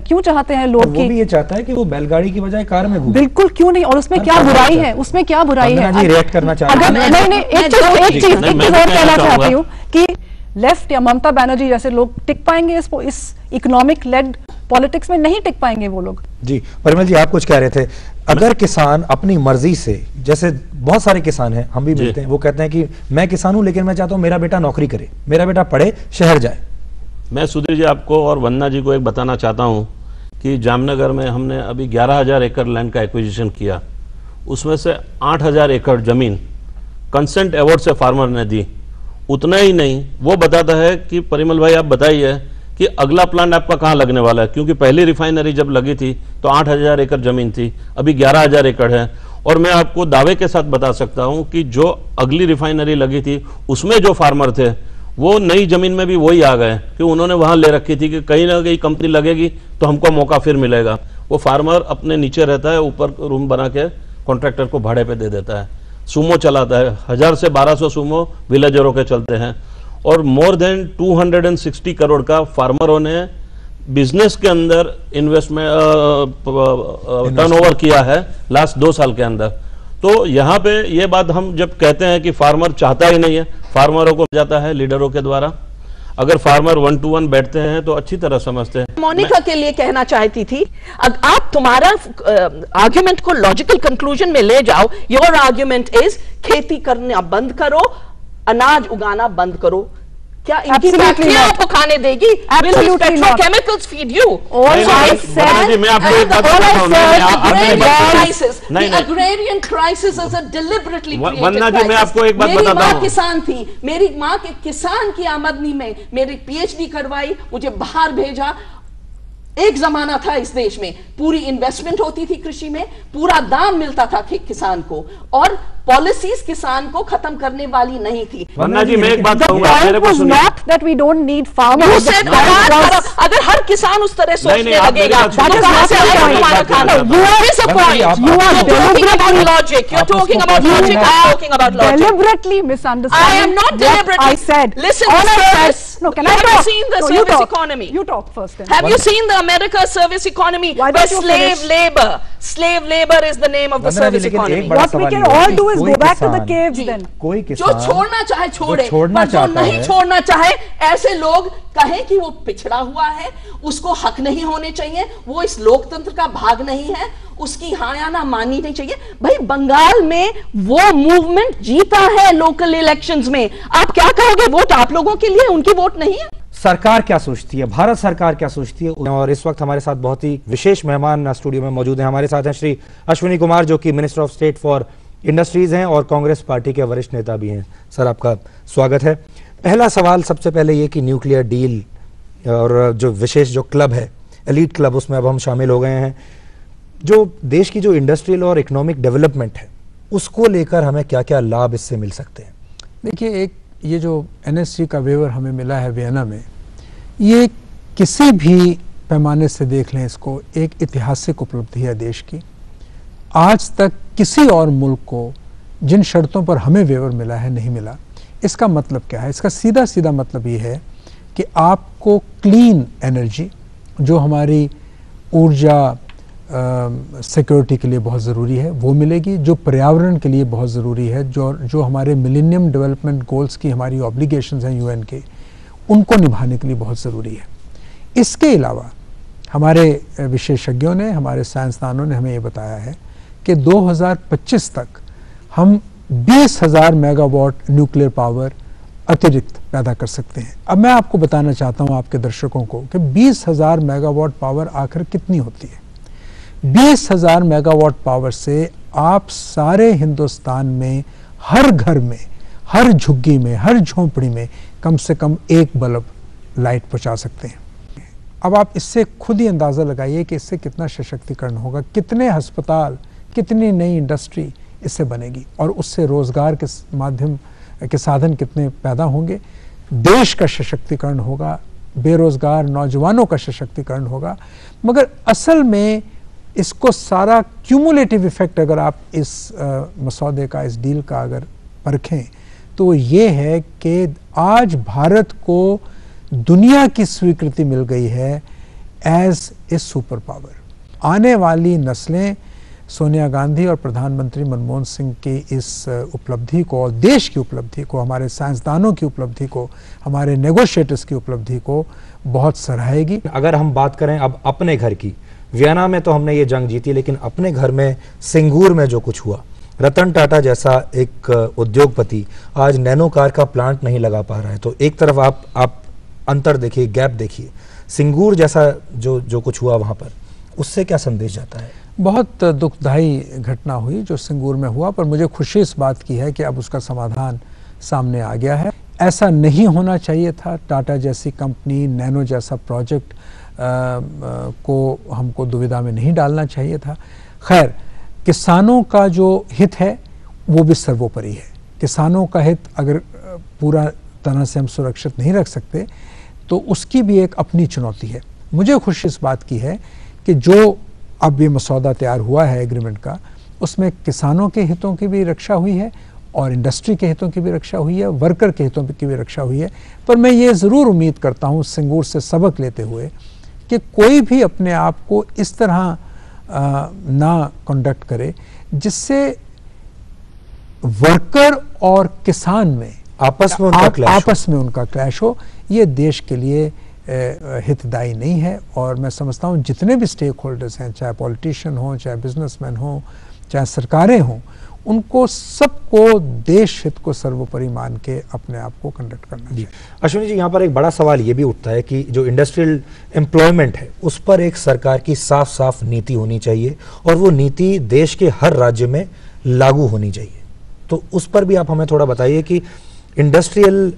क्यों चाहते हैं लोग वो भी ये चाहता है कि वो बैलगाड़ी की बजाय कार में घूमे। बिल्कुल, क्यों नहीं, और उसमें क्या बुराई है, उसमें क्या बुराई है? जी रिएक्ट करना चाहते हैं। नहीं, एक चीज और कहना चाहती हूँ कि लेफ्ट या ममता बनर्जी जैसे लोग टिक पाएंगे इस इकोनॉमिक लेड पॉलिटिक्स में? नहीं टिक पाएंगे वो लोग। जी परिमल जी, आप कुछ कह रहे थे। अगर किसान अपनी मर्जी से, जैसे बहुत सारे किसान हैं, हम भी मिलते हैं, वो कहते हैं कि मैं किसान हूं लेकिन मैं चाहता हूं मेरा बेटा नौकरी करे, मेरा बेटा पढ़े, शहर जाए। मैं सुधीर जी आपको और वंदना जी को एक बताना चाहता हूं कि जामनगर में हमने अभी 11,000 एकड़ लैंड का एक्विजिशन किया, उसमें से 8,000 एकड़ जमीन कंसेंट अवार्ड से फार्मर ने दी। उतना ही नहीं, वो बताता है कि परिमल भाई आप बताइए कि अगला प्लांट आपका कहाँ लगने वाला है, क्योंकि पहली रिफाइनरी जब लगी थी तो 8,000 एकड़ जमीन थी, अभी 11,000 एकड़ है। और मैं आपको दावे के साथ बता सकता हूं कि जो अगली रिफाइनरी लगी थी उसमें जो फार्मर थे वो नई जमीन में भी वही आ गए कि उन्होंने वहां ले रखी थी कि कहीं ना कहीं कंपनी लगेगी तो हमको मौका फिर मिलेगा। वो फार्मर अपने नीचे रहता है, ऊपर रूम बना के कॉन्ट्रैक्टर को भाड़े पे दे देता है, सुमो चलाता है, 1000 से 1200 सुमो विलेजरों के चलते हैं। और मोर देन 260 करोड़ का फार्मरों ने बिजनेस के अंदर इन्वेस्टमेंट टर्नओवर किया है लास्ट 2 साल के अंदर। तो यहाँ पे ये बात हम जब कहते हैं कि फार्मर चाहता ही नहीं है, फार्मरों को जाता है लीडरों के द्वारा। अगर फार्मर 1 to 1 बैठते हैं तो अच्छी तरह समझते हैं। मोनिका के लिए कहना चाहती थी, आप तुम्हारा आर्ग्यूमेंट को लॉजिकल कंक्लूजन में ले जाओ। योर आर्ग्यूमेंट इज खेती करना बंद करो, अनाज उगाना बंद करो। क्या इनकी फैक्ट्रियां आपको खाने देगी? Petrochemicals feed you? Agrarian crisis is a deliberately Vandana ji, मैं आपको एक बात बताता हूं। मेरी मां किसान थी, मेरी मां के किसान की आमदनी में मेरी पीएचडी करवाई, मुझे बाहर भेजा। एक जमाना था इस देश में पूरी इन्वेस्टमेंट होती थी कृषि में, पूरा दाम मिलता था किसान को, और पॉलिसीज किसान को खत्म करने वाली नहीं थी। वंदना जी मैं एक बात कहूंगा, मेरे को सुनिए। Not that we don't need farmers. अगर हर किसान उस तरह सोचने लगेगा तो कहां से आएगा हमारा खाना? You are disappointed. You are talking about logic. You're talking about logic. I'm talking about logic. Deliberately misunderstanding. I am not deliberately. I said. Listen, all I said. No, can I talk? Have you seen the service economy? You talk first. Have you seen the America service economy? Where slave labor is the name of the service economy. What we can all do is go back to the caves then. कोई किसान जो छोड़ना चाहे छोड़े, छोड़ना पर जो नहीं छोड़ना चाहे, ऐसे लोग कहें कि वो पिछड़ा हुआ है, उसको हक नहीं होने चाहिए, वो इस लोकतंत्र का भाग नहीं है, उसकी हाँ या ना माननी नहीं चाहिए। भाई बंगाल में वो मूवमेंट जीता है लोकल इलेक्शंस में, आप क्या कहोगे? वोट आप लोगों के लिए, उनकी वोट नहीं है। सरकार क्या सोचती है, भारत सरकार क्या सोचती है? और इस वक्त हमारे साथ बहुत ही विशेष मेहमान स्टूडियो में मौजूद हैं। हमारे साथ हैं श्री अश्विनी कुमार, जो कि minister of state for industries हैं और कांग्रेस पार्टी के वरिष्ठ नेता भी हैं। सर आपका स्वागत है। पहला सवाल सबसे पहले ये कि न्यूक्लियर डील और जो विशेष जो क्लब है, एलीट क्लब, उसमें अब हम शामिल हो गए हैं। जो देश की जो इंडस्ट्रियल और इकोनॉमिक डेवलपमेंट है, उसको लेकर हमें क्या क्या लाभ इससे मिल सकते हैं? देखिए, एक ये जो NSC का वेवर हमें मिला है वियना में, ये किसी भी पैमाने से देख लें इसको, एक ऐतिहासिक उपलब्धि है देश की। आज तक किसी और मुल्क को जिन शर्तों पर हमें वेवर मिला है नहीं मिला। इसका मतलब क्या है? इसका सीधा सीधा मतलब ये है कि आपको क्लीन एनर्जी, जो हमारी ऊर्जा सिक्योरिटी के लिए बहुत ज़रूरी है, वो मिलेगी। जो पर्यावरण के लिए बहुत ज़रूरी है, जो हमारे मिलेनियम डेवलपमेंट गोल्स की हमारी ऑब्लिगेशंस हैं UN के, उनको निभाने के लिए बहुत ज़रूरी है। इसके अलावा हमारे विशेषज्ञों ने, हमारे साइंसदानों ने हमें ये बताया है कि 2025 तक हम 20,000 मेगावाट न्यूक्लियर पावर अतिरिक्त पैदा कर सकते हैं। अब मैं आपको बताना चाहता हूँ, आपके दर्शकों को, कि 20,000 मेगावाट पावर आखिर कितनी होती है। 20,000 मेगावाट पावर से आप सारे हिंदुस्तान में हर घर में, हर झुग्गी में, हर झोंपड़ी में कम से कम एक बल्ब लाइट पहुंचा सकते हैं। अब आप इससे खुद ही अंदाज़ा लगाइए कि इससे कितना सशक्तिकरण होगा, कितने अस्पताल, कितनी नई इंडस्ट्री इससे बनेगी, और उससे रोज़गार के माध्यम के साधन कितने पैदा होंगे। देश का सशक्तिकरण होगा, बेरोज़गार नौजवानों का सशक्तिकरण होगा। मगर असल में इसको सारा क्यूमुलेटिव इफेक्ट अगर आप इस मसौदे का, इस डील का अगर परखें, तो ये है कि आज भारत को दुनिया की स्वीकृति मिल गई है एज ए सुपर पावर। आने वाली नस्लें सोनिया गांधी और प्रधानमंत्री मनमोहन सिंह की इस उपलब्धि को और देश की उपलब्धि को, हमारे साइंसदानों की उपलब्धि को, हमारे नेगोशिएटर्स की उपलब्धि को बहुत सराहेगी। अगर हम बात करें अब अपने घर की, वियना में तो हमने ये जंग जीती, लेकिन अपने घर में सिंगूर में जो कुछ हुआ, रतन टाटा जैसा एक उद्योगपति आज नैनो कार का प्लांट नहीं लगा पा रहा है। तो एक तरफ आप अंतर देखिए, गैप देखिए, सिंगूर जैसा जो कुछ हुआ वहां पर, उससे क्या संदेश जाता है? बहुत दुखदाई घटना हुई जो सिंगूर में हुआ, पर मुझे खुशी इस बात की है कि अब उसका समाधान सामने आ गया है। ऐसा नहीं होना चाहिए था। टाटा जैसी कंपनी, नैनो जैसा प्रोजेक्ट को हमको दुविधा में नहीं डालना चाहिए था। खैर, किसानों का जो हित है वो भी सर्वोपरि है। किसानों का हित अगर पूरा तरह से हम सुरक्षित नहीं रख सकते तो उसकी भी एक अपनी चुनौती है। मुझे खुशी इस बात की है कि जो अब ये मसौदा तैयार हुआ है एग्रीमेंट का, उसमें किसानों के हितों की भी रक्षा हुई है और इंडस्ट्री के हितों की भी रक्षा हुई है, वर्कर के हितों की भी रक्षा हुई है। पर मैं ये ज़रूर उम्मीद करता हूँ सिंगूर से सबक लेते हुए कि कोई भी अपने आप को इस तरह ना कंडक्ट करे जिससे वर्कर और किसान में आपस में उनका क्लैश हो। ये देश के लिए हितदायी नहीं है। और मैं समझता हूँ जितने भी स्टेक होल्डर्स हैं, चाहे पॉलिटिशियन हो, चाहे बिजनेसमैन हो, चाहे सरकारें हों, उनको सबको देश हित को सर्वोपरि मान के अपने आप को कंडक्ट करना चाहिए। अश्विनी जी, यहाँ पर एक बड़ा सवाल ये भी उठता है कि जो इंडस्ट्रियल एम्प्लॉयमेंट है उस पर एक सरकार की साफ साफ नीति होनी चाहिए और वो नीति देश के हर राज्य में लागू होनी चाहिए। तो उस पर भी आप हमें थोड़ा बताइए कि इंडस्ट्रियल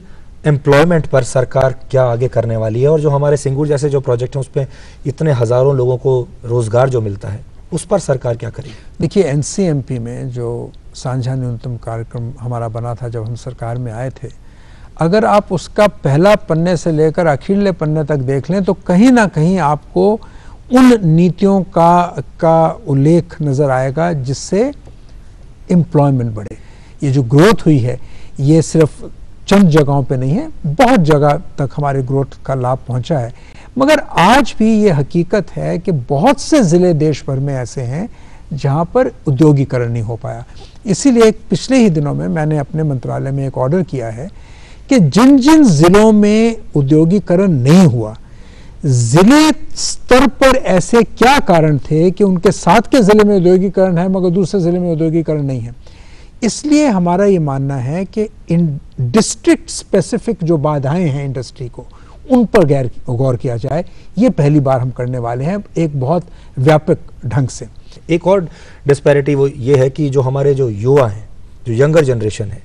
एम्प्लॉयमेंट पर सरकार क्या आगे करने वाली है, और जो हमारे सिंगूर जैसे जो प्रोजेक्ट हैं उस पर इतने हजारों लोगों को रोजगार जो मिलता है उस पर सरकार क्या करेगी? देखिए, एनसीएमपी में जो साझा न्यूनतम कार्यक्रम हमारा बना था जब हम सरकार में आए थे, अगर आप उसका पहला पन्ने से लेकर अखीरले पन्ने तक देख लें तो कहीं ना कहीं आपको उन नीतियों का उल्लेख नजर आएगा जिससे एम्प्लॉयमेंट बढ़े। ये जो ग्रोथ हुई है ये सिर्फ चंद जगहों पे नहीं है, बहुत जगह तक हमारे ग्रोथ का लाभ पहुंचा है। मगर आज भी ये हकीकत है कि बहुत से ज़िले देश भर में ऐसे हैं जहां पर उद्योगीकरण नहीं हो पाया। इसीलिए पिछले ही दिनों में मैंने अपने मंत्रालय में एक ऑर्डर किया है कि जिन जिन ज़िलों में उद्योगीकरण नहीं हुआ, ज़िले स्तर पर ऐसे क्या कारण थे कि उनके साथ के ज़िले में उद्योगीकरण है मगर दूसरे ज़िले में उद्योगीकरण नहीं है। इसलिए हमारा ये मानना है कि इन डिस्ट्रिक्ट स्पेसिफिक जो बाधाएं हैं इंडस्ट्री को, उन पर गौर किया जाए। ये पहली बार हम करने वाले हैं एक बहुत व्यापक ढंग से। एक और डिस्पैरिटी वो ये है कि जो हमारे जो युवा हैं, जो यंगर जनरेशन है,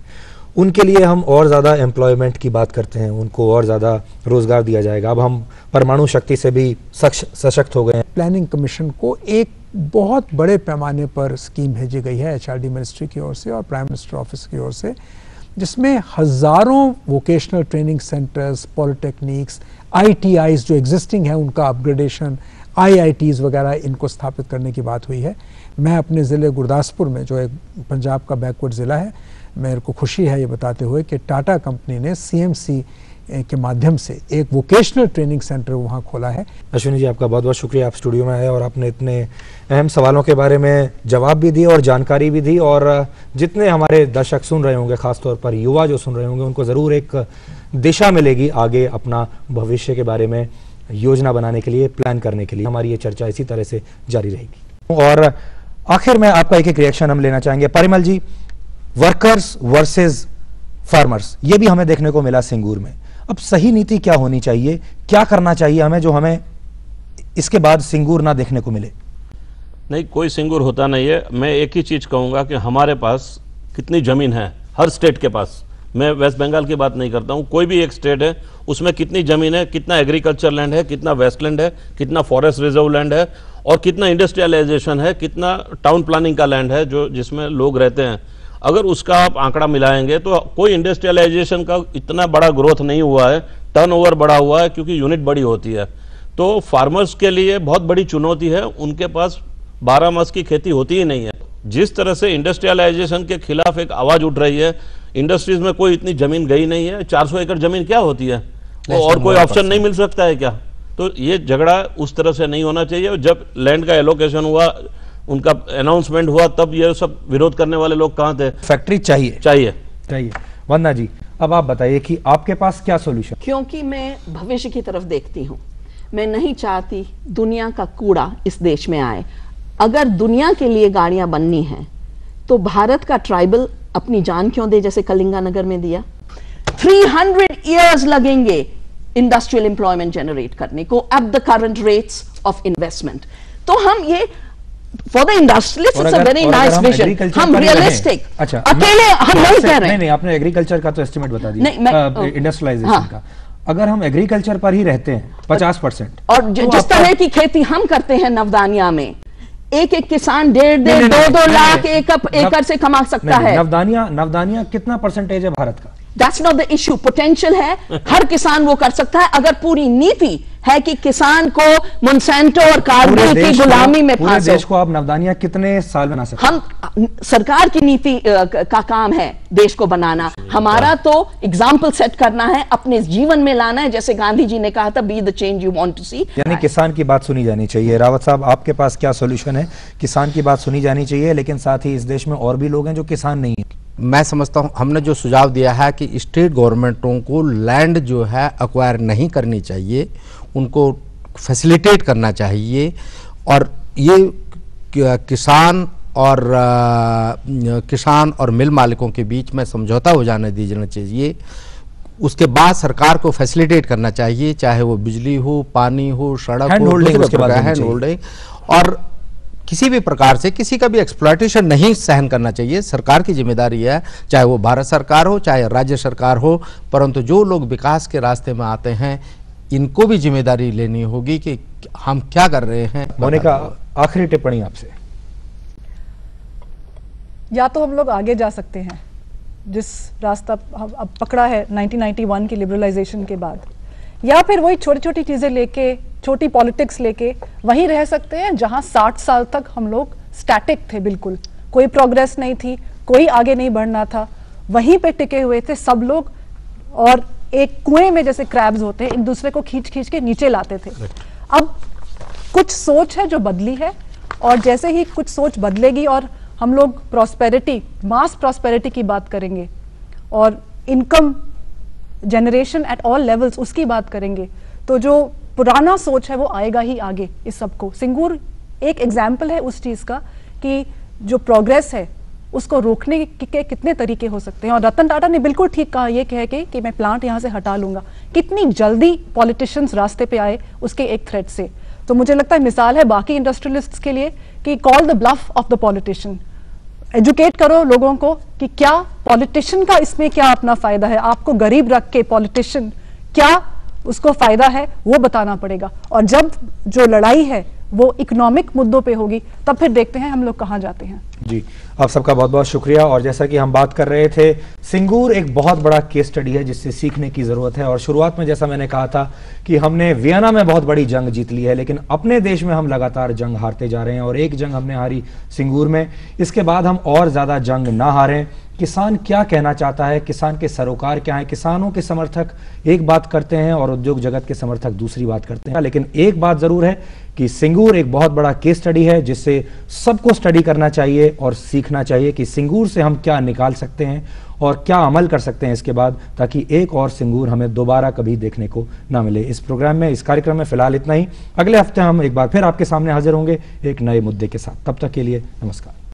उनके लिए हम और ज़्यादा एम्प्लॉयमेंट की बात करते हैं, उनको और ज़्यादा रोजगार दिया जाएगा। अब हम परमाणु शक्ति से भी सशक्त हो गए हैं। प्लानिंग कमीशन को एक बहुत बड़े पैमाने पर स्कीम भेजी गई है एचआरडी मिनिस्ट्री की ओर से और प्राइम मिनिस्टर ऑफिस की ओर से, जिसमें हजारों vocational training centres, polytechnics, ITIs जो एग्जिस्टिंग है उनका अपग्रेडेशन, आईआईटीज वगैरह इनको स्थापित करने की बात हुई है। मैं अपने ज़िले गुरदासपुर में, जो एक पंजाब का बैकवर्ड ज़िला है, मेरे को खुशी है ये बताते हुए कि टाटा कंपनी ने सीएमसी के माध्यम से एक वोकेशनल ट्रेनिंग सेंटर वहाँ खोला है। अश्विनी जी, आपका बहुत बहुत शुक्रिया, आप स्टूडियो में आए और आपने इतने अहम सवालों के बारे में जवाब भी दिए और जानकारी भी दी। और जितने हमारे दर्शक सुन रहे होंगे, खासतौर पर युवा जो सुन रहे होंगे, उनको ज़रूर एक दिशा मिलेगी आगे अपना भविष्य के बारे में योजना बनाने के लिए, प्लान करने के लिए। हमारी ये चर्चा इसी तरह से जारी रहेगी। और आखिर में आपका एक रिएक्शन हम लेना चाहेंगे। परिमल जी, वर्कर्स वर्सेस फार्मर्स, ये भी हमें देखने को मिला सिंगूर में। अब सही नीति क्या होनी चाहिए, क्या करना चाहिए हमें जो हमें इसके बाद सिंगूर ना देखने को मिले? नहीं, कोई सिंगूर होता नहीं है। मैं एक ही चीज़ कहूँगा कि हमारे पास कितनी ज़मीन है, हर स्टेट के पास। मैं वेस्ट बंगाल की बात नहीं करता हूँ, कोई भी एक स्टेट है उसमें कितनी ज़मीन है, कितना एग्रीकल्चर लैंड है, कितना वेस्टलैंड है, कितना फॉरेस्ट रिजर्व लैंड है, और कितना इंडस्ट्रियलाइजेशन है, कितना टाउन प्लानिंग का लैंड है जो जिसमें लोग रहते हैं। अगर उसका आप आंकड़ा मिलाएंगे तो कोई इंडस्ट्रियलाइजेशन का इतना बड़ा ग्रोथ नहीं हुआ है, टर्नओवर बड़ा हुआ है क्योंकि यूनिट बड़ी होती है। तो फार्मर्स के लिए बहुत बड़ी चुनौती है, उनके पास 12 मास की खेती होती ही नहीं है। जिस तरह से इंडस्ट्रियलाइजेशन के खिलाफ एक आवाज़ उठ रही है, इंडस्ट्रीज में कोई इतनी ज़मीन गई नहीं है। 400 एकड़ ज़मीन क्या होती है वो, और कोई ऑप्शन नहीं मिल सकता है क्या? तो ये झगड़ा उस तरह से नहीं होना चाहिए। और जब लैंड का एलोकेशन हुआ, उनका अनाउंसमेंट हुआ, तब ये सब विरोध करने वाले लोग कहाँ थे? फैक्ट्री चाहिए चाहिए। वंदना जी, अब आप बताइए कि आपके पास क्या सॉल्यूशन? क्योंकि मैं भविष्य की तरफ देखती हूँ, मैं नहीं चाहती दुनिया का कूड़ा इस देश में आए। अगर दुनिया के लिए गाड़ियां बननी हैं तो भारत का ट्राइबल अपनी जान क्यों दे, जैसे कलिंगानगर में दिया? 300 इयर्स लगेंगे इंडस्ट्रियल एम्प्लॉयमेंट जनरेट करने को at the current rates of investment. तो हम ये for the industrialist it's a very nice vision, हम रियलिस्टिक, अच्छा अकेले हम नहीं कह रहे हैं। नहीं, आपने एग्रीकल्चर का तो एस्टिमेट बता दिया, इंडस्ट्रियलाइजेशन का। अगर हम एग्रीकल्चर पर ही रहते हैं 50%, और जिस तरह की खेती हम करते हैं नवदानिया में, एक किसान 1.5-2 लाख एकड़ से कमा सकता है। नवदानिया कितना परसेंटेज है भारत का? That's not the issue. Potential है, हर किसान वो कर सकता है, अगर पूरी नीति है कि किसान को मोनसेंटो और कारगिल की गुलामी में पूरे देश को आप नवदानिया कितने साल बना सकते हैं? हम सरकार की नीति का काम है देश को बनाना, हमारा तो एग्जाम्पल सेट करना है, अपने जीवन में लाना है, जैसे गांधी जी ने कहा था, be the change you want to see. यानी किसान की बात सुनी जानी चाहिए। रावत साहब, आपके पास क्या सॉल्यूशन है? किसान की बात सुनी जानी चाहिए, लेकिन साथ ही इस देश में और भी लोग हैं जो किसान नहीं है। मैं समझता हूं हमने जो सुझाव दिया है कि स्टेट गवर्नमेंटों को लैंड जो है एक्वायर नहीं करनी चाहिए, उनको फैसिलिटेट करना चाहिए, और ये किसान और मिल मालिकों के बीच में समझौता हो जाने दीजिए चाहिए। उसके बाद सरकार को फैसिलिटेट करना चाहिए, चाहे वो बिजली हो, पानी हो, सड़क हो, हैंड होल्डिंग, और किसी भी प्रकार से किसी का भी एक्सप्लॉयटेशन नहीं सहन करना चाहिए। सरकार की जिम्मेदारी है, चाहे वो भारत सरकार हो चाहे राज्य सरकार हो, परंतु जो लोग विकास के रास्ते में आते हैं इनको भी जिम्मेदारी लेनी होगी कि हम क्या कर रहे हैं। मोनिका, आखिरी टिप्पणी आपसे। या तो हम लोग आगे जा सकते हैं जिस रास्ता अब पकड़ा है 1991 की लिबरलाइजेशन के बाद, या फिर वही छोटी छोटी चीजें लेके, छोटी पॉलिटिक्स लेके वहीं रह सकते हैं जहां 60 साल तक हम लोग स्टैटिक थे, बिल्कुल कोई प्रोग्रेस नहीं थी, कोई आगे नहीं बढ़ना था, वहीं पे टिके हुए थे सब लोग, और एक कुएं में जैसे क्रैब्स होते हैं, एक दूसरे को खींच खींच के नीचे लाते थे। अब कुछ सोच है जो बदली है, और जैसे ही कुछ सोच बदलेगी और हम लोग प्रॉस्पेरिटी, मास प्रॉस्पेरिटी की बात करेंगे और income generation at all levels उसकी बात करेंगे, तो जो पुराना सोच है वो आएगा ही आगे इस सबको। सिंगूर एक एग्जाम्पल है उस चीज का कि जो प्रोग्रेस है उसको रोकने के कितने तरीके हो सकते हैं। और रतन टाटा ने बिल्कुल ठीक कहा ये कह के कि मैं प्लांट यहाँ से हटा लूंगा, कितनी जल्दी पॉलिटिशियंस रास्ते पे आए उसके एक थ्रेड से। तो मुझे लगता है मिसाल है बाकी इंडस्ट्रियलिस्ट्स के लिए कि call the bluff of the politician, educate करो लोगों को कि क्या पॉलिटिशियन का इसमें क्या अपना फायदा है, आपको गरीब रख के पॉलिटिशियन क्या उसको फायदा है वो बताना पड़ेगा। और जब जो लड़ाई है वो इकोनॉमिक मुद्दों पे होगी तब फिर देखते हैं हम लोग कहाँ जाते हैं। जी, आप सबका बहुत बहुत शुक्रिया। और जैसा कि हम बात कर रहे थे, सिंगूर एक बहुत बड़ा केस स्टडी है जिससे सीखने की जरूरत है। और शुरुआत में जैसा मैंने कहा था कि हमने वियना में बहुत बड़ी जंग जीत ली है, लेकिन अपने देश में हम लगातार जंग हारते जा रहे हैं, और एक जंग हमने हारी सिंगूर में, इसके बाद हम और ज्यादा जंग ना हारें। किसान क्या कहना चाहता है, किसान के सरोकार क्या है, किसानों के समर्थक एक बात करते हैं और उद्योग जगत के समर्थक दूसरी बात करते हैं, लेकिन एक बात जरूर है कि सिंगूर एक बहुत बड़ा केस स्टडी है जिससे सबको स्टडी करना चाहिए और सीखना चाहिए कि सिंगूर से हम क्या निकाल सकते हैं और क्या अमल कर सकते हैं इसके बाद, ताकि एक और सिंगूर हमें दोबारा कभी देखने को ना मिले। इस प्रोग्राम में, इस कार्यक्रम में फिलहाल इतना ही। अगले हफ्ते हम एक बार फिर आपके सामने हाजिर होंगे एक नए मुद्दे के साथ। तब तक के लिए नमस्कार।